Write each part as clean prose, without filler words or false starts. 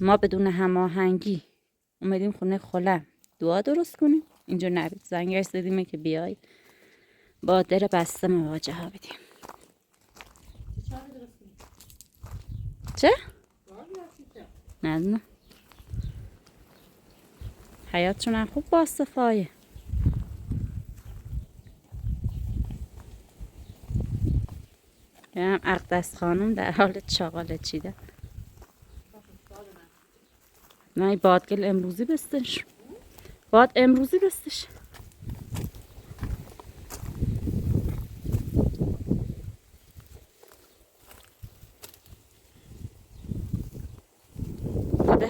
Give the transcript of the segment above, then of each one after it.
ما بدون هماهنگی اومدیم خونه خالم دعا درست کنیم. اینجا نبید، زنگش زدیمه که بیای با در بسته مواجهه بدیم. چه؟ نه حیاتشون خوب با صفایه. هم اقدس خانم در حال چاقاله چیده. نه بادگل امروزی بستش. باد امروزی بستش.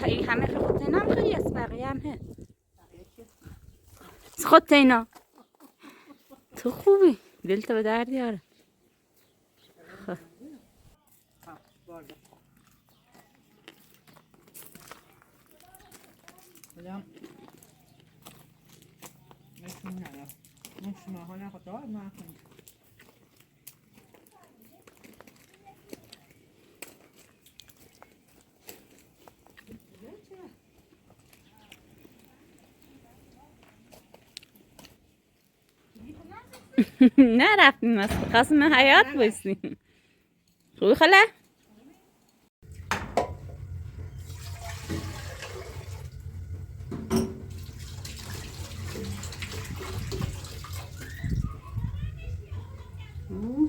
این همه خود اینا هم خیلی از بقیه هم هست. خود اینا تو خوبی دلتا به درد یاره. نه رفتیم اصلا خواستیم حیات بایستیم. خوبی خاله؟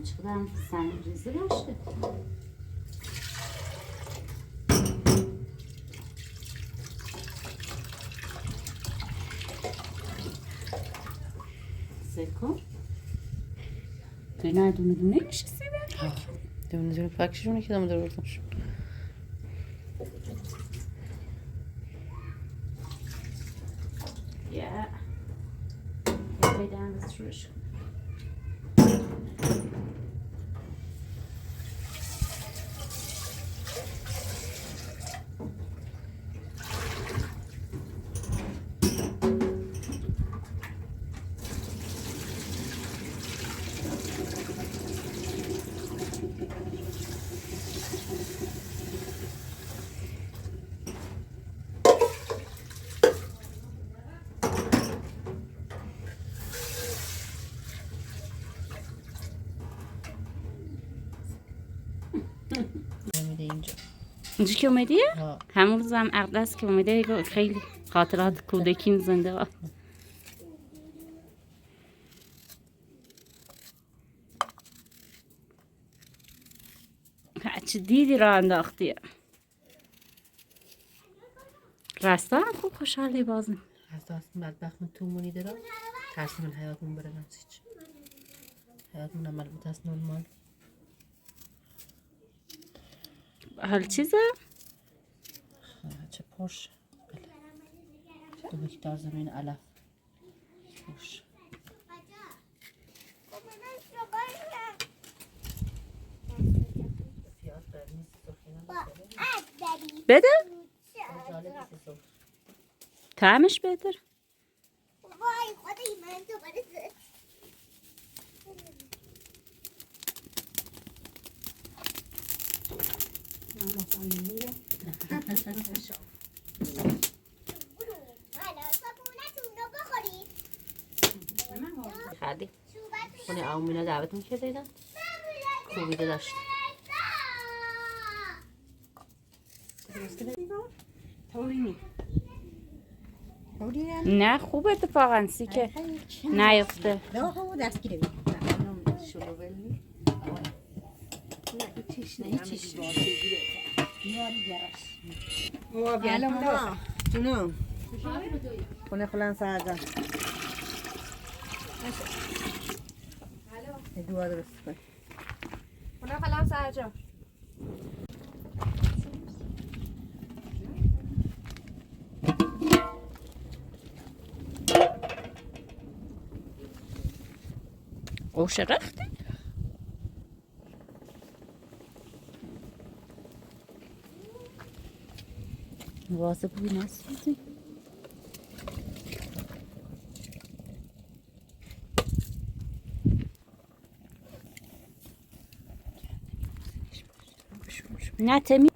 چقدر سنگریزه باشه. سکر نه دونه دونه نشسته دونه دونه پاکشونه که دم در بردمش. یا بدن بس شروعش کنم. اینجا که اومدی؟ همون روز هم اقدس که اومده خیلی خاطرات کودکین زنده بود. چه دیدی را انداختی؟ راستا هم خوب خوشحالی بازم. راستا هستم بدبخت من تو مونی دارم. ترسیم من حیاتمون بره نمسیچ. حیاتمون هم ملبوط هست نرمال. حال چیزه؟ چه پرش. دو هکتار زمین علف. پرش. بده؟ طعمش بهتر. وای خدای من تو برسه. خردی خونه آمونا دعوتون که دیدن خوبیده داشت. نه خوب اتفاقا سی که نیفته. خونه خلان ساعت دعا درست کن. خونه خلان ساعت اوش رختی؟ واسه بوی نسیدی؟ نه تمی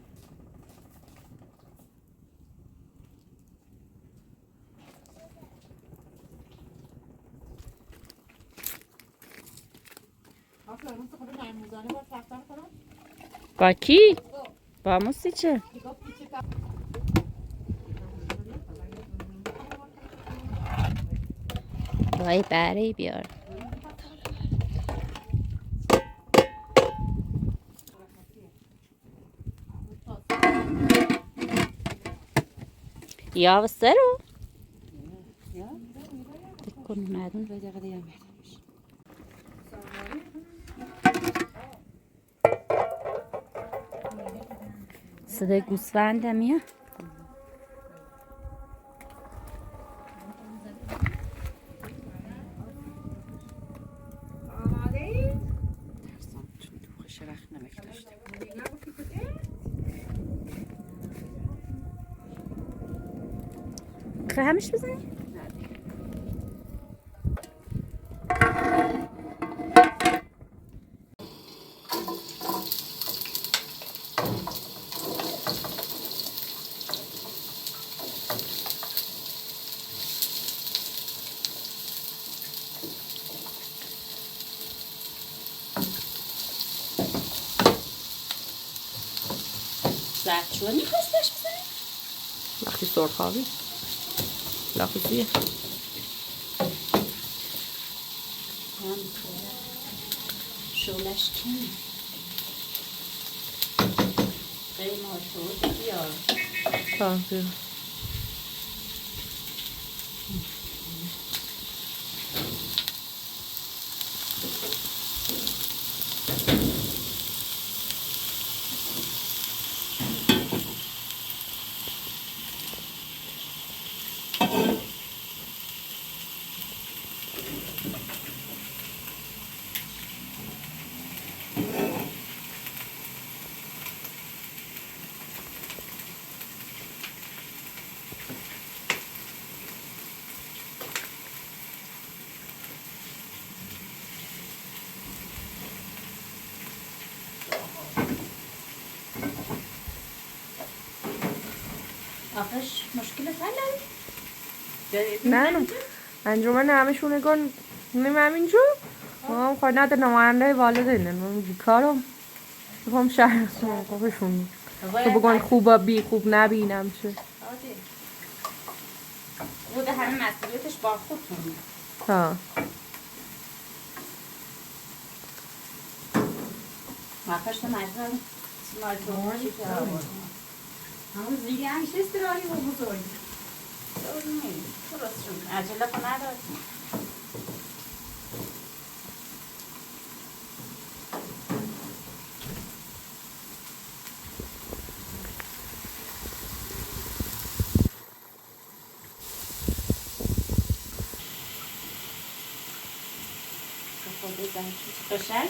با کی؟ با موسیچه وای بره بیار یا و سرو تکن ندون صدای گوسفنده میاد همش بزنی؟ زردچوبه میخواست بهش بزنی؟ وقتی سرخابی لافیزیه هم شولش کن قیماتو بیار تانکیو آخرش مشکل حل نه انجمن همشونه کن میم همینجا ما خواهد نده نماینده والدینه من بیکارم بخوام شهر خودشون تو بگن خوبا بی خوب نبینم چه بوده همه مسئولیتش با خودتون ها آخرش تو مجبورم سمارتون همون دیگه همیشه استراحی و بزرگی درست شد عجله کن ندارد قشنگ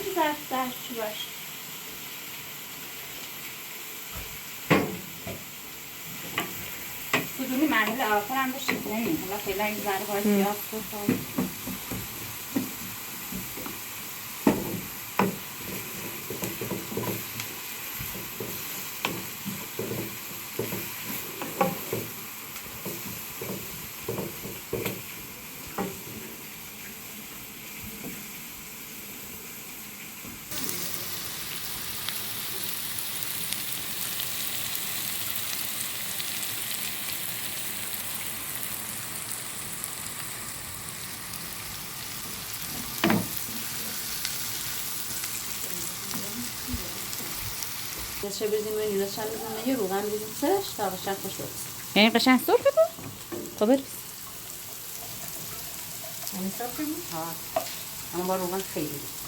زردچوبه باش کدومی مرحله آخر هم بشه نمیم حالا فعلا این ذره باید زیاد کنم چه بریزیم این نیست چند بزنیم یه روغن بریزیم سرش تا قشنگ خوش برسیم یعنی قشنگ سرخه بود؟ خب بریز یعنی سرخه بود؟ اما با روغن خیلی بود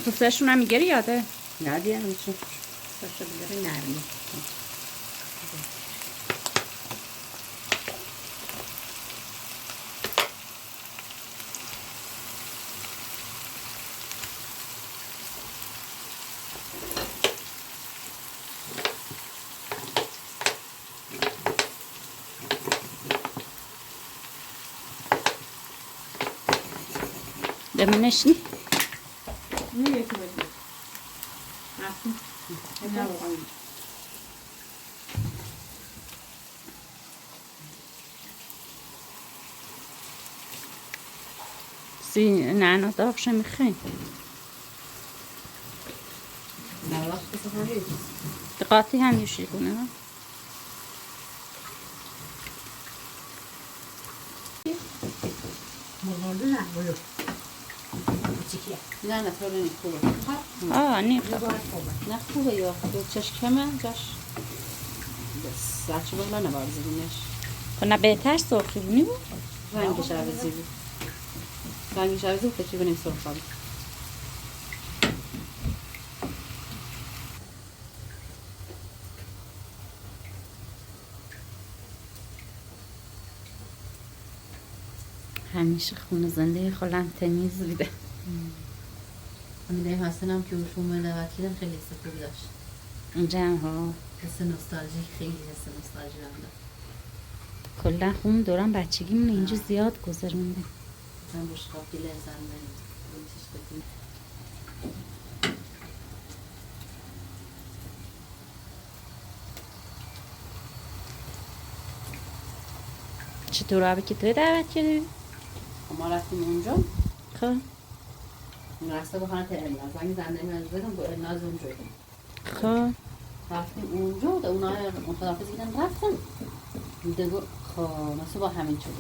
کوفته‌شون هم میگیری یاده؟ نه دیگه همچون سرشه بگیره نرمی بمونش نی نه یکی بده نه نه داغش میخوای قاطی هم یوشی کنه ها نه تو رو خوبه. نی نه خوبه یا دو چشکمه جاش. بس بچه بالا نبارزیدینش. خب نه بهتر سرخی بونی بود رنگش عوضی بود. رنگش عوضی بود فکر کنیم سرخ بود. همیشه خونه زنده خودم تمیز بوده امیده حسنم که اون اومده وکیلم خیلی حس خوبی داشت. اینجا هم ها حس نوستالژی خیلی حس نوستالژی داشت. کلا خون دوران بچگیمون اینجا زیاد گذرونده من بشقاب دیل زن بریم. چطور آبی که توی دعوت کردی؟ ما رفتیم اونجا. خب راسته بخانه تهران زنگ زنده من زدم با الناز اونجا. خب رفتیم اونجا و اونا متنافس کردن رفتن. دیگه خب مثلا با همین چیز.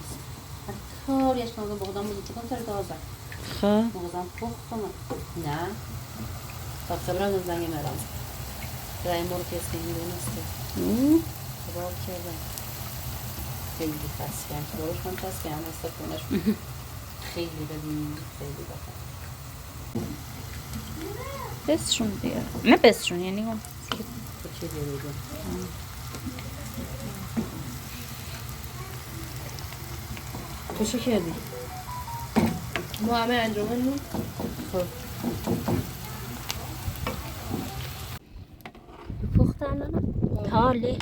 کاریش کنم با خودم بود چون سر تازه. خب مغزم پختم. نه. تا صبرم زنگ مرام. رای مرکز که این دونسته. خبر کردم. خیلی فاس کرد. روش من فاس کردم استفادهش. خیلی بدیم خیلی بخیر. بسشون دیگه نه بسشون یعنی اون چه دیگه تو چه کردی؟ ما همه انجاممون خب پخت الان تا له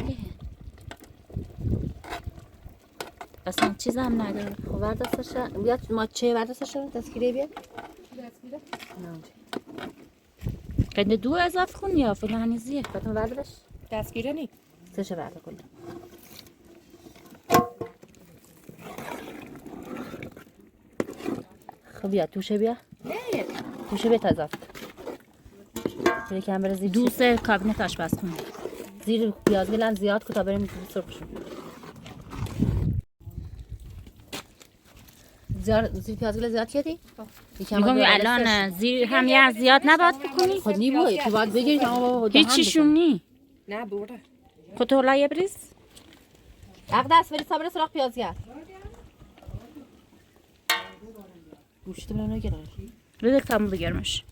اصلا چیز هم نداره خب بردستش بیاد ما چه بردستش دستگیره بیاد؟ دستگیره؟ نه قند دو اضافه کن یا فلانیزیه باتون بردش؟ دستگیره نی سه برده کنی خب بیا توشه بیا نه توشه بیا تازه بیا کم بره زیر دو سه کابینت آشپز کن زیر پیاز گلن زیاد کن تا بریم سرخشون زیر پیاز گلن زیاد کردی؟ میگم الان زیر هم یه زیاد نباید بکنی خود نی بوی تو باید بگیری که ما هیچیشون نی نه بوده خود لایه بریز اقدس بری صبر سراغ پیازگر گوشت من نگیره بده کامل بگرمش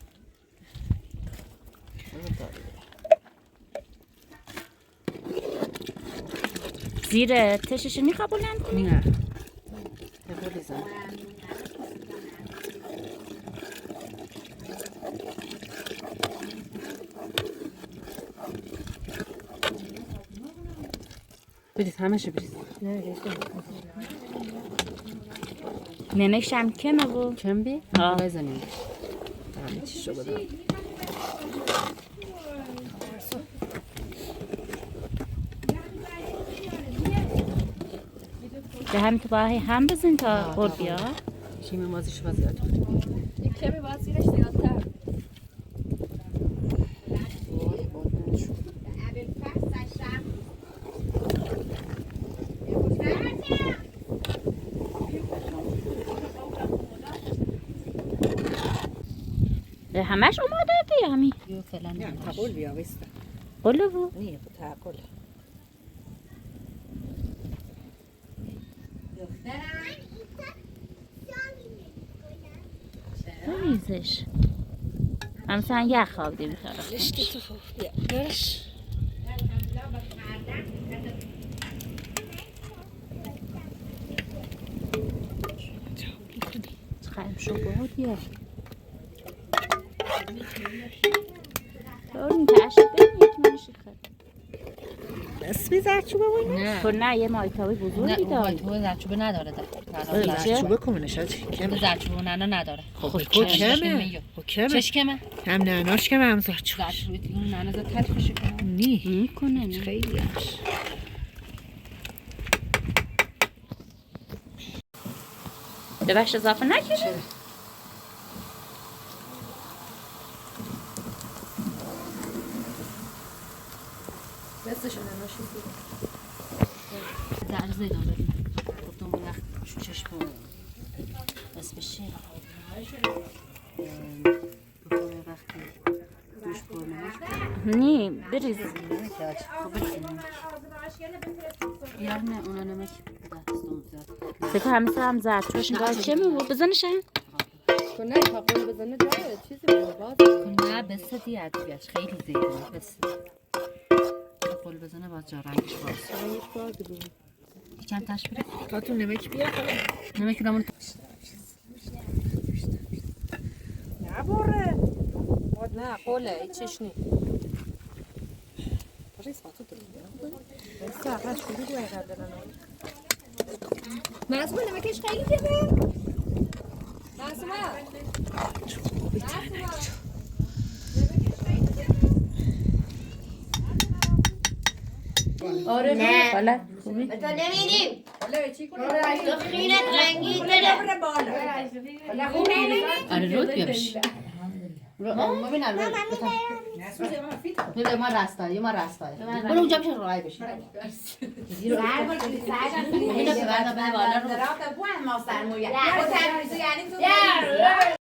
زیر تشش میخوا بلند کنی؟ نه بریزم بریز همشه بریز نمکش هم کمه و کم بی؟ ها بزنیم همه چیش رو بدم به همین تو باید هم بزن تا بر بیا شیم مازیش با زیاد کمی باید زیرش زیادتر همش اومده یا همی؟ یو فعلا نه تقول بیا بسته قلو بو نیه تقول بریزش همسان یه خواب دیم کرده رشته تو خوب بیا برش خیلی شو بود یه داریم که اشت بریم یکی منشی خد اسمی زرچوبه باییم؟ نه خب نه یه مایتاوی بزرگی نه دار اون تو زرچوبه نداره ده زردچوبه کمونش هاتی کمه زردچوبه نعنا نداره خب کمه کمه چش کمه هم نعناش کمه هم زردچوبه زردچوبه دیگه نعنا زد تلخش کنه نی میکنه خیلی هش ببخش اضافه نکنی دستشو نماشی زرد زیدان بدیم خودتون وقت شوشش با اسمش چیه؟ بخوره وقتی روش پر نی بریز یا نه اونا نمک سکه همه هم زردچوبش نگاه چه میبود بزنش هم تو نه تا قول بزنه جای چیزی باز نه بسه دیگه خیلی زیدونه بسه قول بزنه باز جا رنگش باز یکم تش بره تا تو نمک بیا نمک رامون نباره نه قوله هیچیش نی بسه آقاش کلی دوی قدرن معصومه نمکش خیلی دیده معصومه آره نه. حالت به تو نمیدیم تو خیرت رنگی داره آره رود بیارش ببین الان ببین ما راستایی برو اونجا میشه رای بشی اینو ببر بده بالا رو